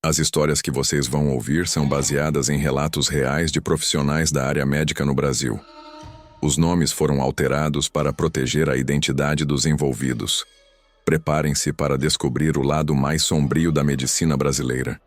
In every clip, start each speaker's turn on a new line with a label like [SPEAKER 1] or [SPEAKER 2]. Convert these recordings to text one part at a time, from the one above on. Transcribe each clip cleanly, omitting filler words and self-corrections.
[SPEAKER 1] As histórias que vocês vão ouvir são baseadas em relatos reais de profissionais da área médica no Brasil. Os nomes foram alterados para proteger a identidade dos envolvidos. Preparem-se para descobrir o lado mais sombrio da medicina brasileira.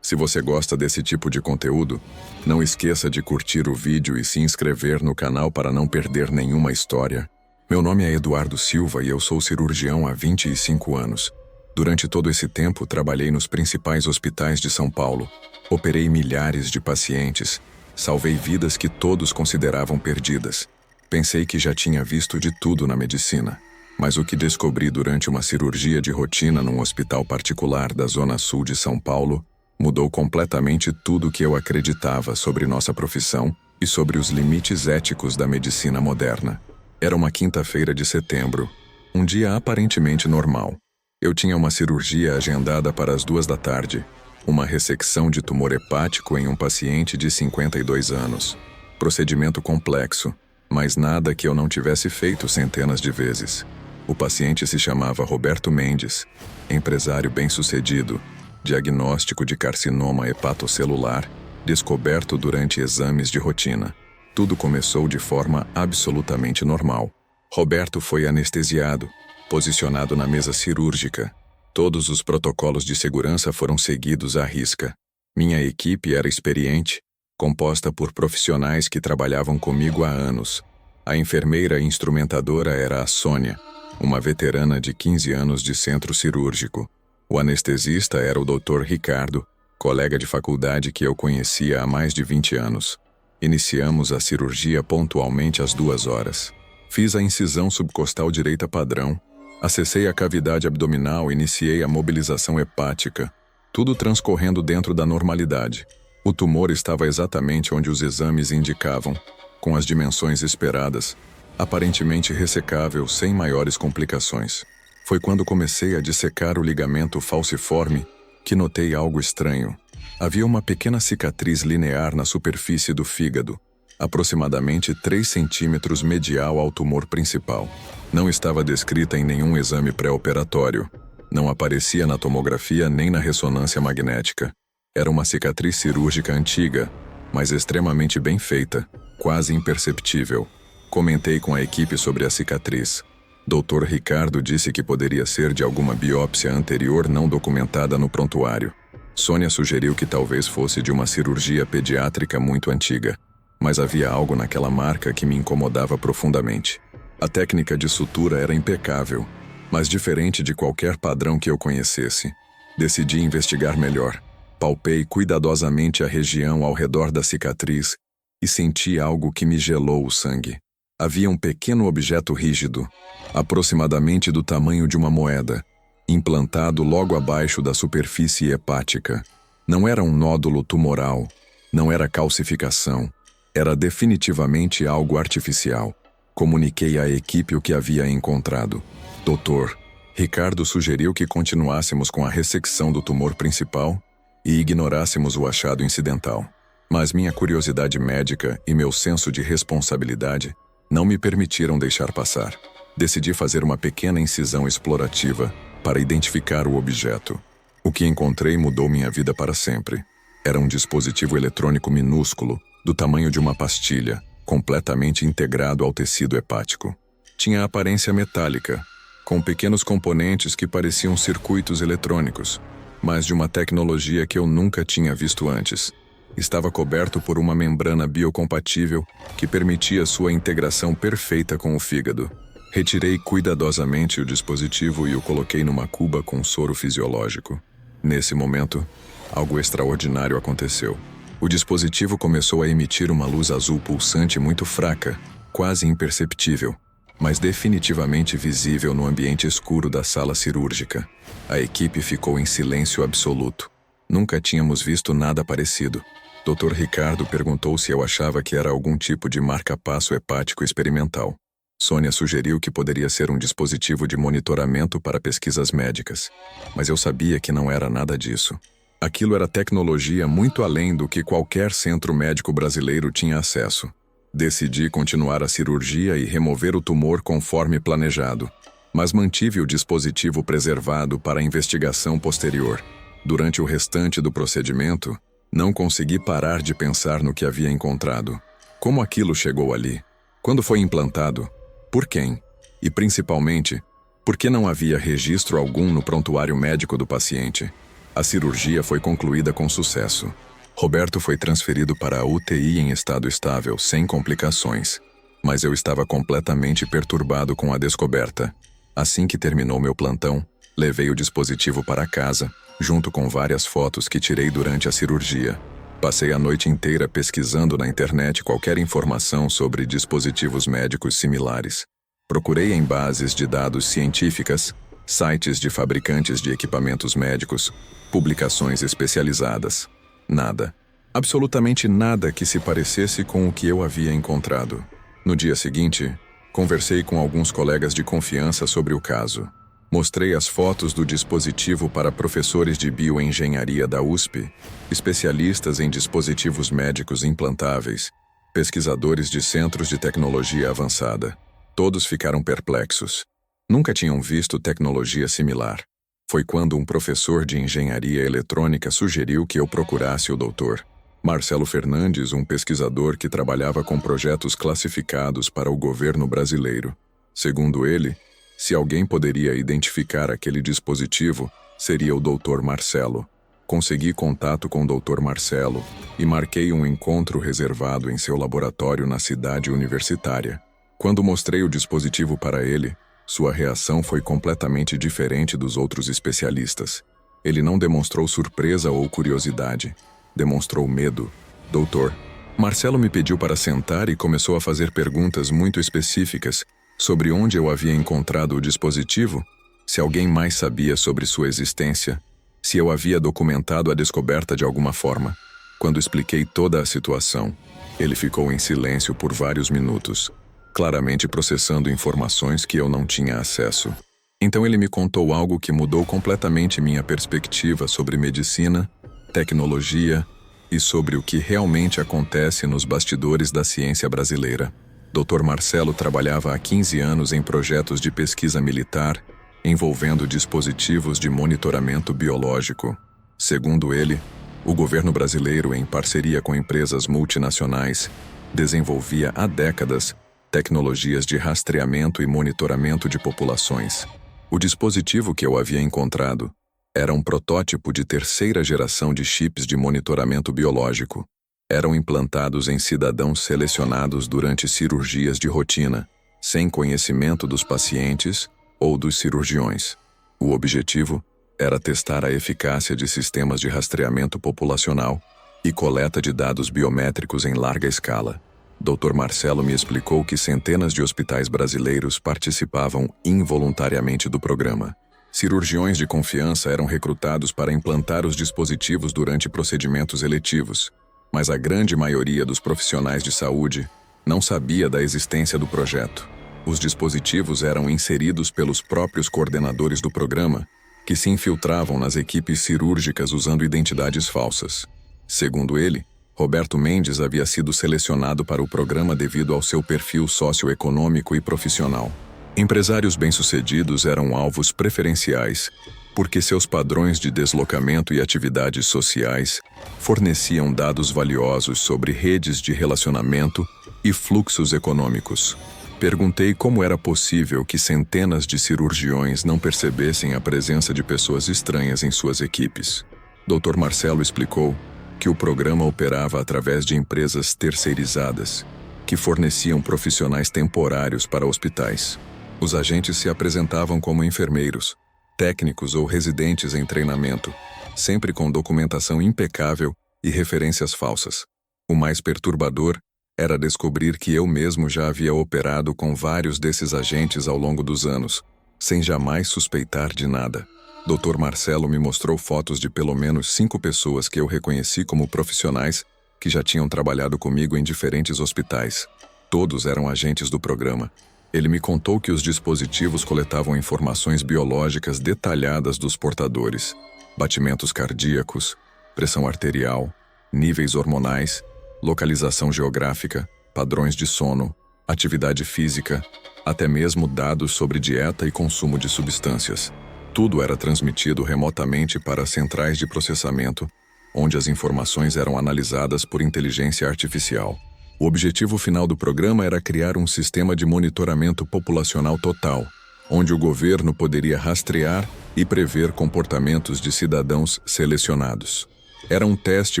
[SPEAKER 1] Se você gosta desse tipo de conteúdo, não esqueça de curtir o vídeo e se inscrever no canal para não perder nenhuma história. Meu nome é Eduardo Silva e eu sou cirurgião há 25 anos. Durante todo esse tempo, trabalhei nos principais hospitais de São Paulo. Operei milhares de pacientes. Salvei vidas que todos consideravam perdidas. Pensei que já tinha visto de tudo na medicina. Mas o que descobri durante uma cirurgia de rotina num hospital particular da Zona Sul de São Paulo mudou completamente tudo o que eu acreditava sobre nossa profissão e sobre os limites éticos da medicina moderna. Era uma quinta-feira de setembro, um dia aparentemente normal. Eu tinha uma cirurgia agendada para as 2 da tarde, uma ressecção de tumor hepático em um paciente de 52 anos. Procedimento complexo, mas nada que eu não tivesse feito centenas de vezes. O paciente se chamava Roberto Mendes, empresário bem-sucedido, diagnóstico de carcinoma hepatocelular, descoberto durante exames de rotina. Tudo começou de forma absolutamente normal. Roberto foi anestesiado, posicionado na mesa cirúrgica. Todos os protocolos de segurança foram seguidos à risca. Minha equipe era experiente, composta por profissionais que trabalhavam comigo há anos. A enfermeira instrumentadora era a Sônia, uma veterana de 15 anos de centro cirúrgico. O anestesista era o Dr. Ricardo, colega de faculdade que eu conhecia há mais de 20 anos. Iniciamos a cirurgia pontualmente às 2 horas. Fiz a incisão subcostal direita padrão, acessei a cavidade abdominal e iniciei a mobilização hepática, tudo transcorrendo dentro da normalidade. O tumor estava exatamente onde os exames indicavam, com as dimensões esperadas, aparentemente ressecável sem maiores complicações. Foi quando comecei a dissecar o ligamento falciforme que notei algo estranho. Havia uma pequena cicatriz linear na superfície do fígado, aproximadamente 3 centímetros medial ao tumor principal. Não estava descrita em nenhum exame pré-operatório. Não aparecia na tomografia nem na ressonância magnética. Era uma cicatriz cirúrgica antiga, mas extremamente bem feita, quase imperceptível. Comentei com a equipe sobre a cicatriz. Dr. Ricardo disse que poderia ser de alguma biópsia anterior não documentada no prontuário. Sônia sugeriu que talvez fosse de uma cirurgia pediátrica muito antiga, mas havia algo naquela marca que me incomodava profundamente. A técnica de sutura era impecável, mas diferente de qualquer padrão que eu conhecesse. Decidi investigar melhor. Palpei cuidadosamente a região ao redor da cicatriz e senti algo que me gelou o sangue. Havia um pequeno objeto rígido, aproximadamente do tamanho de uma moeda, implantado logo abaixo da superfície hepática. Não era um nódulo tumoral, não era calcificação, era definitivamente algo artificial. Comuniquei à equipe o que havia encontrado. Doutor, Ricardo sugeriu que continuássemos com a ressecção do tumor principal e ignorássemos o achado incidental. Mas minha curiosidade médica e meu senso de responsabilidade não me permitiram deixar passar. Decidi fazer uma pequena incisão explorativa para identificar o objeto. O que encontrei mudou minha vida para sempre. Era um dispositivo eletrônico minúsculo, do tamanho de uma pastilha, completamente integrado ao tecido hepático. Tinha aparência metálica, com pequenos componentes que pareciam circuitos eletrônicos, mas de uma tecnologia que eu nunca tinha visto antes. Estava coberto por uma membrana biocompatível que permitia sua integração perfeita com o fígado. Retirei cuidadosamente o dispositivo e o coloquei numa cuba com soro fisiológico. Nesse momento, algo extraordinário aconteceu. O dispositivo começou a emitir uma luz azul pulsante muito fraca, quase imperceptível, mas definitivamente visível no ambiente escuro da sala cirúrgica. A equipe ficou em silêncio absoluto. Nunca tínhamos visto nada parecido. Dr. Ricardo perguntou se eu achava que era algum tipo de marca-passo hepático experimental. Sônia sugeriu que poderia ser um dispositivo de monitoramento para pesquisas médicas, mas eu sabia que não era nada disso. Aquilo era tecnologia muito além do que qualquer centro médico brasileiro tinha acesso. Decidi continuar a cirurgia e remover o tumor conforme planejado, mas mantive o dispositivo preservado para a investigação posterior. Durante o restante do procedimento, não consegui parar de pensar no que havia encontrado. Como aquilo chegou ali? Quando foi implantado? Por quem? E, principalmente, por que não havia registro algum no prontuário médico do paciente? A cirurgia foi concluída com sucesso. Roberto foi transferido para a UTI em estado estável, sem complicações. Mas eu estava completamente perturbado com a descoberta. Assim que terminou meu plantão, levei o dispositivo para casa, junto com várias fotos que tirei durante a cirurgia. Passei a noite inteira pesquisando na internet qualquer informação sobre dispositivos médicos similares. Procurei em bases de dados científicas, sites de fabricantes de equipamentos médicos, publicações especializadas. Nada. Absolutamente nada que se parecesse com o que eu havia encontrado. No dia seguinte, conversei com alguns colegas de confiança sobre o caso. Mostrei as fotos do dispositivo para professores de bioengenharia da USP, especialistas em dispositivos médicos implantáveis, pesquisadores de centros de tecnologia avançada. Todos ficaram perplexos. Nunca tinham visto tecnologia similar. Foi quando um professor de engenharia eletrônica sugeriu que eu procurasse o Dr. Marcelo Fernandes, um pesquisador que trabalhava com projetos classificados para o governo brasileiro. Segundo ele, se alguém poderia identificar aquele dispositivo, seria o Dr. Marcelo. Consegui contato com o Dr. Marcelo e marquei um encontro reservado em seu laboratório na cidade universitária. Quando mostrei o dispositivo para ele, sua reação foi completamente diferente dos outros especialistas. Ele não demonstrou surpresa ou curiosidade. Demonstrou medo. Doutor, Marcelo me pediu para sentar e começou a fazer perguntas muito específicas sobre onde eu havia encontrado o dispositivo, se alguém mais sabia sobre sua existência, se eu havia documentado a descoberta de alguma forma. Quando expliquei toda a situação, ele ficou em silêncio por vários minutos, claramente processando informações que eu não tinha acesso. Então ele me contou algo que mudou completamente minha perspectiva sobre medicina, tecnologia e sobre o que realmente acontece nos bastidores da ciência brasileira. Dr. Marcelo trabalhava há 15 anos em projetos de pesquisa militar, envolvendo dispositivos de monitoramento biológico. Segundo ele, o governo brasileiro, em parceria com empresas multinacionais, desenvolvia há décadas tecnologias de rastreamento e monitoramento de populações. O dispositivo que eu havia encontrado era um protótipo de terceira geração de chips de monitoramento biológico. Eram implantados em cidadãos selecionados durante cirurgias de rotina, sem conhecimento dos pacientes ou dos cirurgiões. O objetivo era testar a eficácia de sistemas de rastreamento populacional e coleta de dados biométricos em larga escala. Dr. Marcelo me explicou que centenas de hospitais brasileiros participavam involuntariamente do programa. Cirurgiões de confiança eram recrutados para implantar os dispositivos durante procedimentos eletivos, mas a grande maioria dos profissionais de saúde não sabia da existência do projeto. Os dispositivos eram inseridos pelos próprios coordenadores do programa, que se infiltravam nas equipes cirúrgicas usando identidades falsas. Segundo ele, Roberto Mendes havia sido selecionado para o programa devido ao seu perfil socioeconômico e profissional. Empresários bem-sucedidos eram alvos preferenciais, porque seus padrões de deslocamento e atividades sociais forneciam dados valiosos sobre redes de relacionamento e fluxos econômicos. Perguntei como era possível que centenas de cirurgiões não percebessem a presença de pessoas estranhas em suas equipes. Dr. Marcelo explicou que o programa operava através de empresas terceirizadas, que forneciam profissionais temporários para hospitais. Os agentes se apresentavam como enfermeiros, técnicos ou residentes em treinamento, sempre com documentação impecável e referências falsas. O mais perturbador era descobrir que eu mesmo já havia operado com vários desses agentes ao longo dos anos, sem jamais suspeitar de nada. Dr. Marcelo me mostrou fotos de pelo menos 5 pessoas que eu reconheci como profissionais que já tinham trabalhado comigo em diferentes hospitais. Todos eram agentes do programa. Ele me contou que os dispositivos coletavam informações biológicas detalhadas dos portadores, batimentos cardíacos, pressão arterial, níveis hormonais, localização geográfica, padrões de sono, atividade física, até mesmo dados sobre dieta e consumo de substâncias. Tudo era transmitido remotamente para as centrais de processamento, onde as informações eram analisadas por inteligência artificial. O objetivo final do programa era criar um sistema de monitoramento populacional total, onde o governo poderia rastrear e prever comportamentos de cidadãos selecionados. Era um teste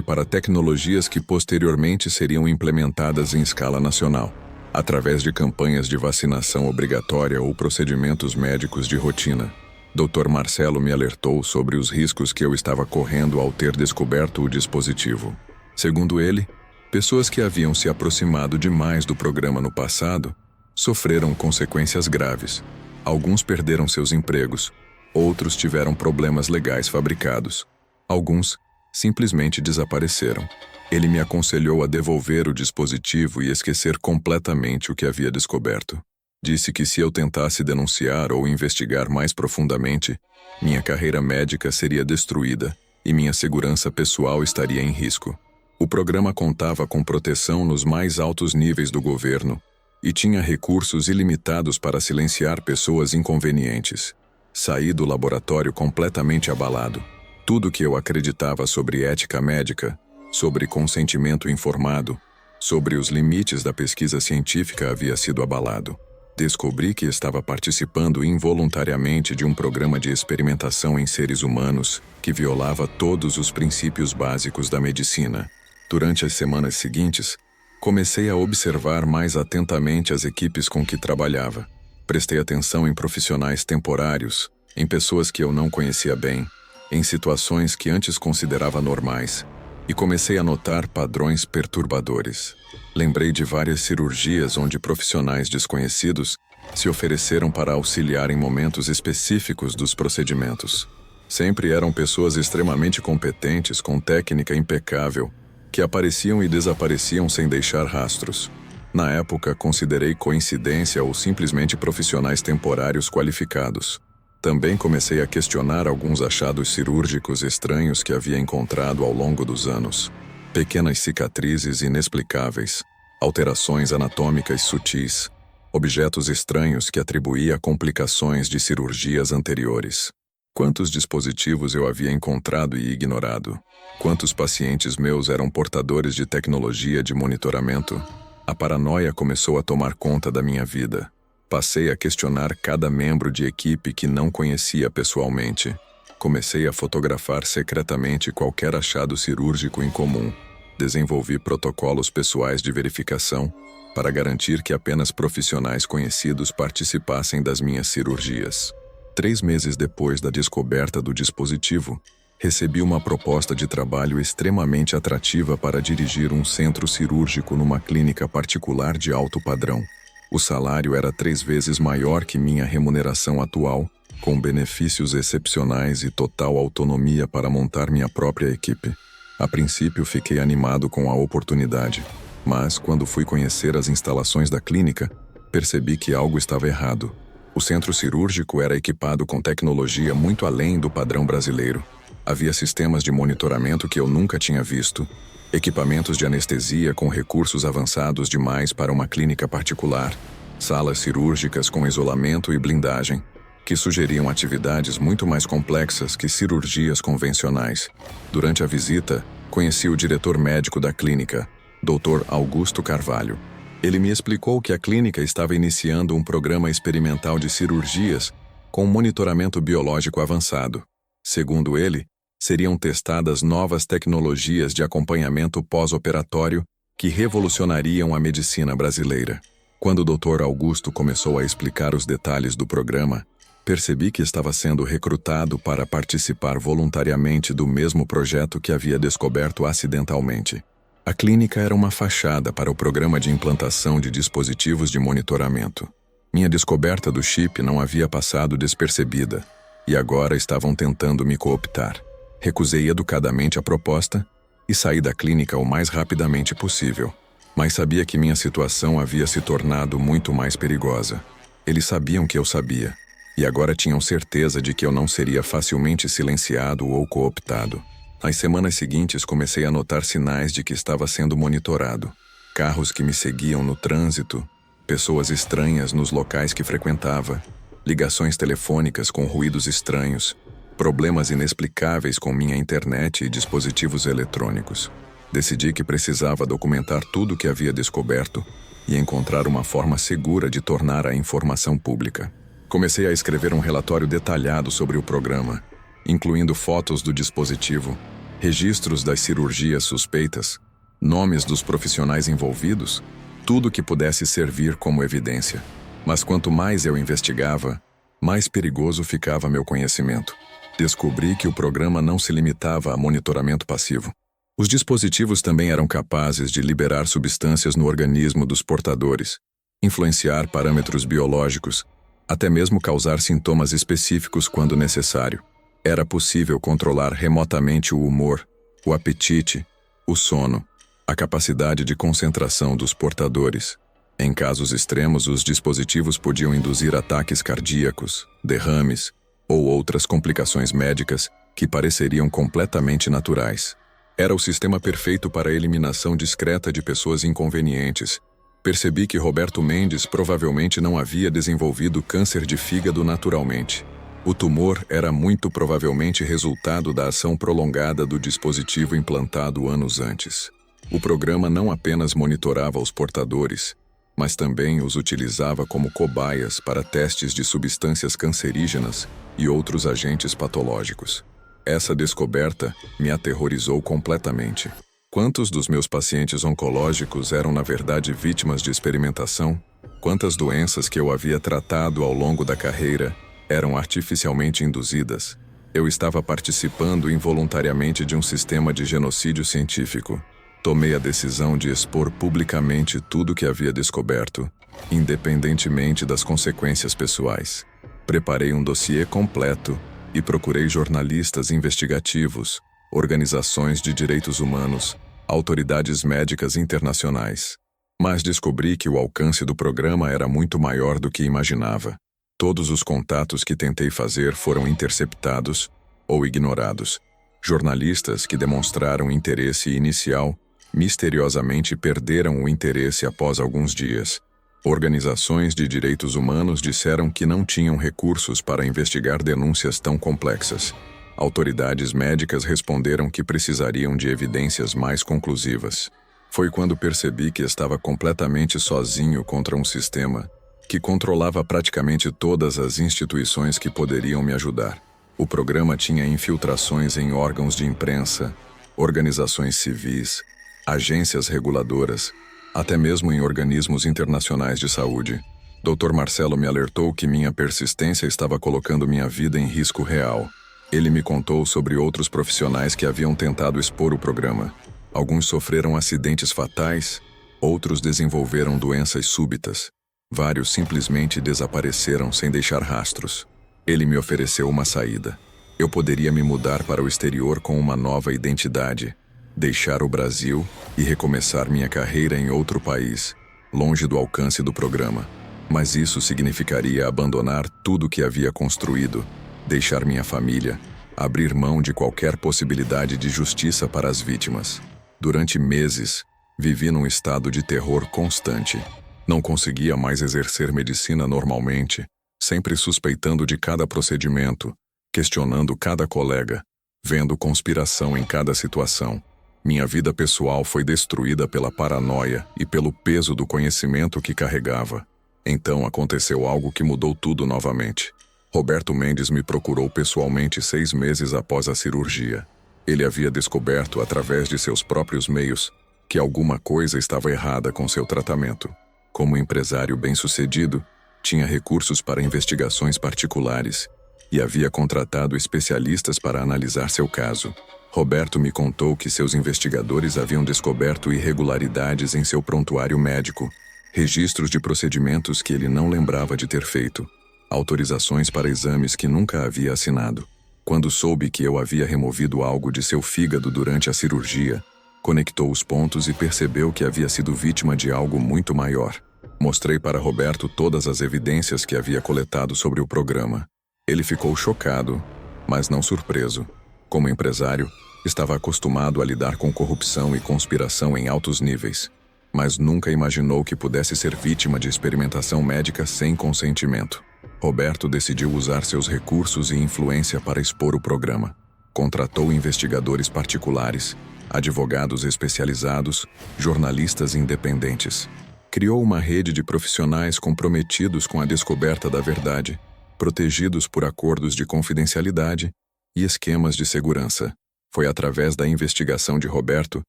[SPEAKER 1] para tecnologias que posteriormente seriam implementadas em escala nacional, através de campanhas de vacinação obrigatória ou procedimentos médicos de rotina. Dr. Marcelo me alertou sobre os riscos que eu estava correndo ao ter descoberto o dispositivo. Segundo ele, pessoas que haviam se aproximado demais do programa no passado sofreram consequências graves. Alguns perderam seus empregos, outros tiveram problemas legais fabricados. Alguns simplesmente desapareceram. Ele me aconselhou a devolver o dispositivo e esquecer completamente o que havia descoberto. Disse que se eu tentasse denunciar ou investigar mais profundamente, minha carreira médica seria destruída e minha segurança pessoal estaria em risco. O programa contava com proteção nos mais altos níveis do governo e tinha recursos ilimitados para silenciar pessoas inconvenientes. Saí do laboratório completamente abalado. Tudo que eu acreditava sobre ética médica, sobre consentimento informado, sobre os limites da pesquisa científica havia sido abalado. Descobri que estava participando involuntariamente de um programa de experimentação em seres humanos que violava todos os princípios básicos da medicina. Durante as semanas seguintes, comecei a observar mais atentamente as equipes com que trabalhava. Prestei atenção em profissionais temporários, em pessoas que eu não conhecia bem, em situações que antes considerava normais, e comecei a notar padrões perturbadores. Lembrei de várias cirurgias onde profissionais desconhecidos se ofereceram para auxiliar em momentos específicos dos procedimentos. Sempre eram pessoas extremamente competentes, com técnica impecável, que apareciam e desapareciam sem deixar rastros. Na época, considerei coincidência ou simplesmente profissionais temporários qualificados. Também comecei a questionar alguns achados cirúrgicos estranhos que havia encontrado ao longo dos anos. Pequenas cicatrizes inexplicáveis, alterações anatômicas sutis, objetos estranhos que atribuía a complicações de cirurgias anteriores. Quantos dispositivos eu havia encontrado e ignorado? Quantos pacientes meus eram portadores de tecnologia de monitoramento? A paranoia começou a tomar conta da minha vida. Passei a questionar cada membro de equipe que não conhecia pessoalmente. Comecei a fotografar secretamente qualquer achado cirúrgico incomum. Desenvolvi protocolos pessoais de verificação para garantir que apenas profissionais conhecidos participassem das minhas cirurgias. 3 meses depois da descoberta do dispositivo, recebi uma proposta de trabalho extremamente atrativa para dirigir um centro cirúrgico numa clínica particular de alto padrão. O salário era 3 vezes maior que minha remuneração atual, com benefícios excepcionais e total autonomia para montar minha própria equipe. A princípio, fiquei animado com a oportunidade, mas quando fui conhecer as instalações da clínica, percebi que algo estava errado. O centro cirúrgico era equipado com tecnologia muito além do padrão brasileiro. Havia sistemas de monitoramento que eu nunca tinha visto, equipamentos de anestesia com recursos avançados demais para uma clínica particular, salas cirúrgicas com isolamento e blindagem, que sugeriam atividades muito mais complexas que cirurgias convencionais. Durante a visita, conheci o diretor médico da clínica, Dr. Augusto Carvalho. Ele me explicou que a clínica estava iniciando um programa experimental de cirurgias com monitoramento biológico avançado. Segundo ele, seriam testadas novas tecnologias de acompanhamento pós-operatório que revolucionariam a medicina brasileira. Quando o Dr. Augusto começou a explicar os detalhes do programa, percebi que estava sendo recrutado para participar voluntariamente do mesmo projeto que havia descoberto acidentalmente. A clínica era uma fachada para o programa de implantação de dispositivos de monitoramento. Minha descoberta do chip não havia passado despercebida, e agora estavam tentando me cooptar. Recusei educadamente a proposta e saí da clínica o mais rapidamente possível. Mas sabia que minha situação havia se tornado muito mais perigosa. Eles sabiam que eu sabia, e agora tinham certeza de que eu não seria facilmente silenciado ou cooptado. Nas semanas seguintes comecei a notar sinais de que estava sendo monitorado. Carros que me seguiam no trânsito, pessoas estranhas nos locais que frequentava, ligações telefônicas com ruídos estranhos, problemas inexplicáveis com minha internet e dispositivos eletrônicos. Decidi que precisava documentar tudo o que havia descoberto e encontrar uma forma segura de tornar a informação pública. Comecei a escrever um relatório detalhado sobre o programa, incluindo fotos do dispositivo, registros das cirurgias suspeitas, nomes dos profissionais envolvidos, tudo que pudesse servir como evidência. Mas quanto mais eu investigava, mais perigoso ficava meu conhecimento. Descobri que o programa não se limitava a monitoramento passivo. Os dispositivos também eram capazes de liberar substâncias no organismo dos portadores, influenciar parâmetros biológicos, até mesmo causar sintomas específicos quando necessário. Era possível controlar remotamente o humor, o apetite, o sono, a capacidade de concentração dos portadores. Em casos extremos, os dispositivos podiam induzir ataques cardíacos, derrames ou outras complicações médicas que pareceriam completamente naturais. Era o sistema perfeito para a eliminação discreta de pessoas inconvenientes. Percebi que Roberto Mendes provavelmente não havia desenvolvido câncer de fígado naturalmente. O tumor era muito provavelmente resultado da ação prolongada do dispositivo implantado anos antes. O programa não apenas monitorava os portadores, mas também os utilizava como cobaias para testes de substâncias cancerígenas e outros agentes patológicos. Essa descoberta me aterrorizou completamente. Quantos dos meus pacientes oncológicos eram na verdade vítimas de experimentação? Quantas doenças que eu havia tratado ao longo da carreira eram artificialmente induzidas? Eu estava participando involuntariamente de um sistema de genocídio científico. Tomei a decisão de expor publicamente tudo o que havia descoberto, independentemente das consequências pessoais. Preparei um dossiê completo e procurei jornalistas investigativos, organizações de direitos humanos, autoridades médicas internacionais. Mas descobri que o alcance do programa era muito maior do que imaginava. Todos os contatos que tentei fazer foram interceptados ou ignorados. Jornalistas que demonstraram interesse inicial misteriosamente perderam o interesse após alguns dias. Organizações de direitos humanos disseram que não tinham recursos para investigar denúncias tão complexas. Autoridades médicas responderam que precisariam de evidências mais conclusivas. Foi quando percebi que estava completamente sozinho contra um sistema que controlava praticamente todas as instituições que poderiam me ajudar. O programa tinha infiltrações em órgãos de imprensa, organizações civis, agências reguladoras, até mesmo em organismos internacionais de saúde. Dr. Marcelo me alertou que minha persistência estava colocando minha vida em risco real. Ele me contou sobre outros profissionais que haviam tentado expor o programa. Alguns sofreram acidentes fatais, outros desenvolveram doenças súbitas. Vários simplesmente desapareceram sem deixar rastros. Ele me ofereceu uma saída. Eu poderia me mudar para o exterior com uma nova identidade, deixar o Brasil e recomeçar minha carreira em outro país, longe do alcance do programa. Mas isso significaria abandonar tudo o que havia construído, deixar minha família, abrir mão de qualquer possibilidade de justiça para as vítimas. Durante meses, vivi num estado de terror constante. Não conseguia mais exercer medicina normalmente, sempre suspeitando de cada procedimento, questionando cada colega, vendo conspiração em cada situação. Minha vida pessoal foi destruída pela paranoia e pelo peso do conhecimento que carregava. Então aconteceu algo que mudou tudo novamente. Roberto Mendes me procurou pessoalmente 6 meses após a cirurgia. Ele havia descoberto, através de seus próprios meios, que alguma coisa estava errada com seu tratamento. Como empresário bem-sucedido, tinha recursos para investigações particulares e havia contratado especialistas para analisar seu caso. Roberto me contou que seus investigadores haviam descoberto irregularidades em seu prontuário médico, registros de procedimentos que ele não lembrava de ter feito, autorizações para exames que nunca havia assinado. Quando soube que eu havia removido algo de seu fígado durante a cirurgia, conectou os pontos e percebeu que havia sido vítima de algo muito maior. Mostrei para Roberto todas as evidências que havia coletado sobre o programa. Ele ficou chocado, mas não surpreso. Como empresário, estava acostumado a lidar com corrupção e conspiração em altos níveis, mas nunca imaginou que pudesse ser vítima de experimentação médica sem consentimento. Roberto decidiu usar seus recursos e influência para expor o programa. Contratou investigadores particulares, advogados especializados, jornalistas independentes. Criou uma rede de profissionais comprometidos com a descoberta da verdade, protegidos por acordos de confidencialidade e esquemas de segurança. Foi através da investigação de Roberto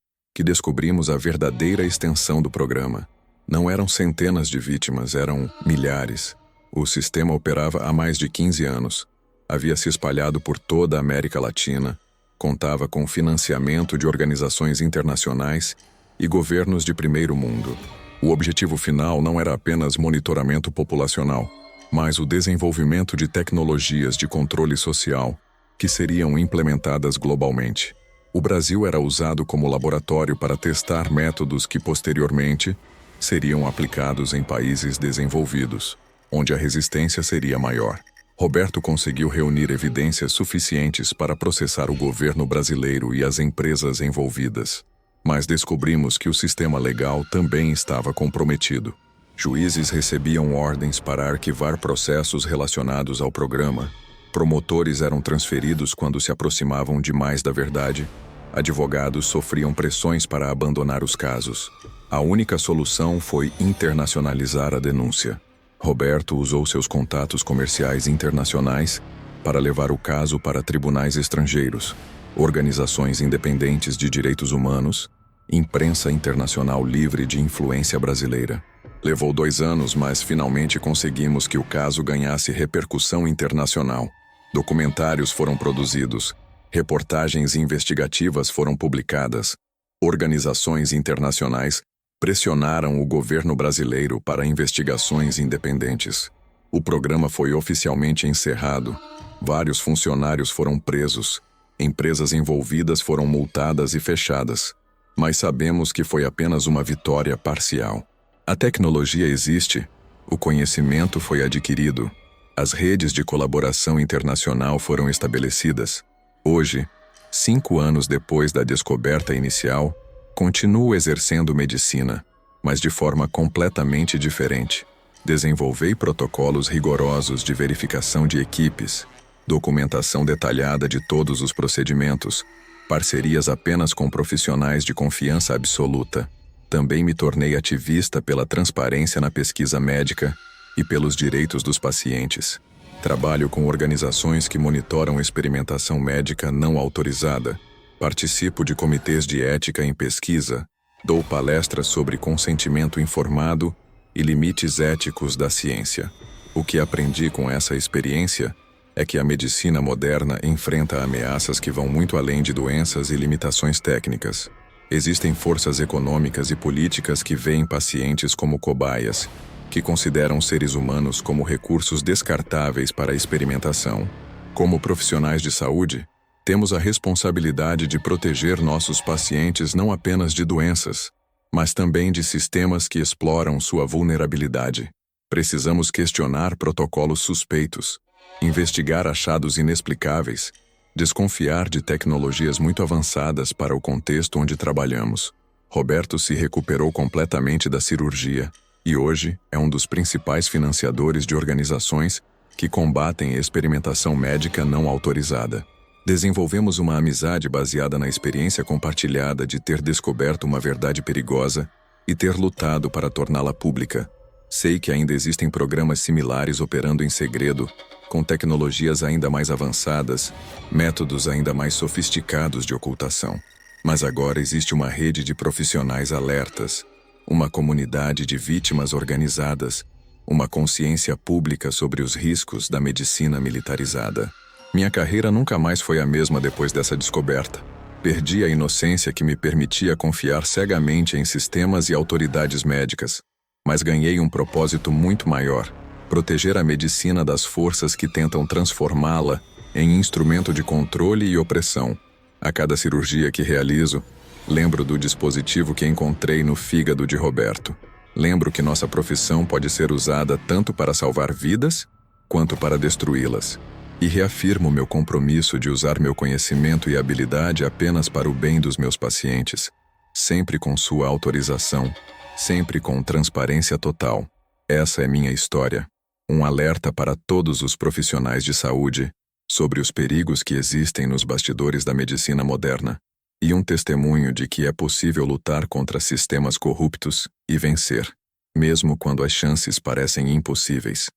[SPEAKER 1] que descobrimos a verdadeira extensão do programa. Não eram centenas de vítimas, eram milhares. O sistema operava há mais de 15 anos. Havia se espalhado por toda a América Latina, contava com financiamento de organizações internacionais e governos de primeiro mundo. O objetivo final não era apenas monitoramento populacional, mas o desenvolvimento de tecnologias de controle social que seriam implementadas globalmente. O Brasil era usado como laboratório para testar métodos que posteriormente seriam aplicados em países desenvolvidos, onde a resistência seria maior. Roberto conseguiu reunir evidências suficientes para processar o governo brasileiro e as empresas envolvidas. Mas descobrimos que o sistema legal também estava comprometido. Juízes recebiam ordens para arquivar processos relacionados ao programa, promotores eram transferidos quando se aproximavam demais da verdade, advogados sofriam pressões para abandonar os casos. A única solução foi internacionalizar a denúncia. Roberto usou seus contatos comerciais internacionais para levar o caso para tribunais estrangeiros, organizações independentes de direitos humanos, imprensa internacional livre de influência brasileira. Levou 2 anos, mas finalmente conseguimos que o caso ganhasse repercussão internacional. Documentários foram produzidos, reportagens investigativas foram publicadas, organizações internacionais pressionaram o governo brasileiro para investigações independentes. O programa foi oficialmente encerrado, vários funcionários foram presos, empresas envolvidas foram multadas e fechadas, mas sabemos que foi apenas uma vitória parcial. A tecnologia existe, o conhecimento foi adquirido, as redes de colaboração internacional foram estabelecidas. Hoje, 5 anos depois da descoberta inicial, continuo exercendo medicina, mas de forma completamente diferente. Desenvolvi protocolos rigorosos de verificação de equipes, documentação detalhada de todos os procedimentos, parcerias apenas com profissionais de confiança absoluta. Também me tornei ativista pela transparência na pesquisa médica e pelos direitos dos pacientes. Trabalho com organizações que monitoram experimentação médica não autorizada. Participo de comitês de ética em pesquisa, dou palestras sobre consentimento informado e limites éticos da ciência. O que aprendi com essa experiência é que a medicina moderna enfrenta ameaças que vão muito além de doenças e limitações técnicas. Existem forças econômicas e políticas que veem pacientes como cobaias, que consideram seres humanos como recursos descartáveis para a experimentação. Como profissionais de saúde, temos a responsabilidade de proteger nossos pacientes não apenas de doenças, mas também de sistemas que exploram sua vulnerabilidade. Precisamos questionar protocolos suspeitos, investigar achados inexplicáveis, desconfiar de tecnologias muito avançadas para o contexto onde trabalhamos. Roberto se recuperou completamente da cirurgia e hoje é um dos principais financiadores de organizações que combatem a experimentação médica não autorizada. Desenvolvemos uma amizade baseada na experiência compartilhada de ter descoberto uma verdade perigosa e ter lutado para torná-la pública. Sei que ainda existem programas similares operando em segredo, com tecnologias ainda mais avançadas, métodos ainda mais sofisticados de ocultação. Mas agora existe uma rede de profissionais alertas, uma comunidade de vítimas organizadas, uma consciência pública sobre os riscos da medicina militarizada. Minha carreira nunca mais foi a mesma depois dessa descoberta. Perdi a inocência que me permitia confiar cegamente em sistemas e autoridades médicas, mas ganhei um propósito muito maior: proteger a medicina das forças que tentam transformá-la em instrumento de controle e opressão. A cada cirurgia que realizo, lembro do dispositivo que encontrei no fígado de Roberto. Lembro que nossa profissão pode ser usada tanto para salvar vidas, quanto para destruí-las. E reafirmo meu compromisso de usar meu conhecimento e habilidade apenas para o bem dos meus pacientes, sempre com sua autorização, sempre com transparência total. Essa é minha história. Um alerta para todos os profissionais de saúde sobre os perigos que existem nos bastidores da medicina moderna, e um testemunho de que é possível lutar contra sistemas corruptos e vencer, mesmo quando as chances parecem impossíveis.